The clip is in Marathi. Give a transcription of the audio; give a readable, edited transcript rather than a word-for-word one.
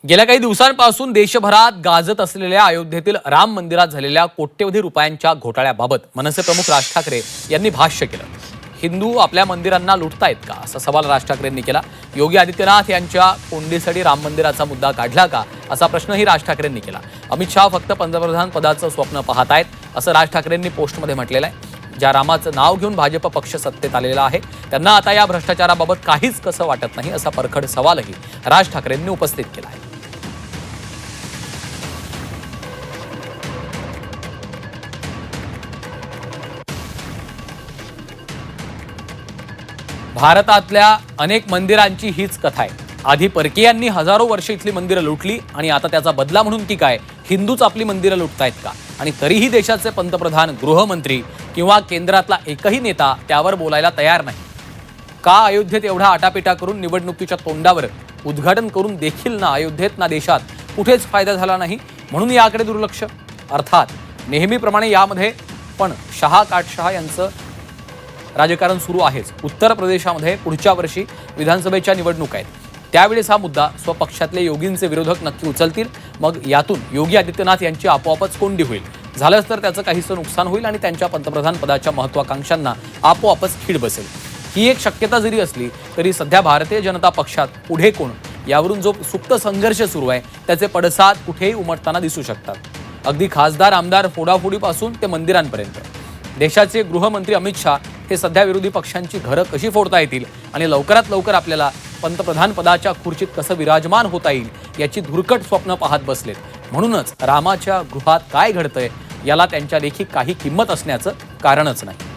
गेल्या काही दिवसांपासून देशभरात गाजत असलेल्या अयोध्येतील राम मंदिरात झालेल्या कोट्यवधी रुपयांच्या घोटाळ्याबाबत मनसे प्रमुख राज ठाकरे यांनी भाष्य केलं. हिंदू आपल्या मंदिरांना लुटतायत का असा सवाल राज ठाकरेंनी केला. योगी आदित्यनाथ यांच्या कोंडीसाठी राम मंदिराचा मुद्दा काढला का असा प्रश्नही राज ठाकरेंनी केला. अमित शहा फक्त पंतप्रधान पदाचं स्वप्न पाहतायत असं राज ठाकरेंनी पोस्टमध्ये म्हटलेलं आहे. ज्या रामाचं नाव घेऊन भाजप पक्ष सत्तेत आलेला आहे त्यांना आता या भ्रष्टाचाराबाबत काहीच कसं वाटत नाही असा परखड सवालही राज ठाकरेंनी उपस्थित केला आहे. भारतातल्या अनेक मंदिरांची हीच कथा आहे. आधी परकीयांनी हजारो वर्ष इथली मंदिरं लुटली आणि आता त्याचा बदला म्हणून की काय हिंदूच आपली मंदिरं लुटतायत का? आणि तरीही देशाचे पंतप्रधान, गृहमंत्री किंवा केंद्रातला एकही नेता त्यावर बोलायला तयार नाही का? अयोध्येत एवढा आटापिटा करून निवडणुकीच्या तोंडावर उद्घाटन करून देखील ना अयोध्येत ना देशात कुठेच फायदा झाला नाही म्हणून याकडे दुर्लक्ष. अर्थात नेहमीप्रमाणे यामध्ये पण शहा यांचं राजकारण सुरू आहेच. उत्तर प्रदेशामध्ये पुढच्या वर्षी विधानसभेच्या निवडणूक आहेत. त्यावेळेस हा मुद्दा स्वपक्षातले योगींचे विरोधक नक्की उचलतील. मग यातून योगी आदित्यनाथ यांची आपोआपच कोंडी होईल. झालंच तर त्याचं काहीसं नुकसान होईल आणि त्यांच्या पंतप्रधान पदाच्या महत्वाकांक्षांना आपोआपच खीळ बसेल. ही एक शक्यता जरी असली तरी सध्या भारतीय जनता पक्षात पुढे कोण यावरून जो सुप्त संघर्ष सुरू आहे त्याचे पडसाद कुठेही उमटताना दिसू शकतात. अगदी खासदार आमदार फोडाफोडीपासून ते मंदिरांपर्यंत. देशाचे गृहमंत्री अमित शहा हे सध्या विरोधी पक्षांची घरं कशी फोडता येतील आणि लवकरात लवकर आपल्याला पंतप्रधान पदाच्या खुर्चीत कसं विराजमान होता येईल याची धुरकट स्वप्न पाहत बसलेत. म्हणूनच रामाच्या गृहात काय घडतंय याला त्यांच्या लेखी काही किंमत असण्याचं कारणच नाही.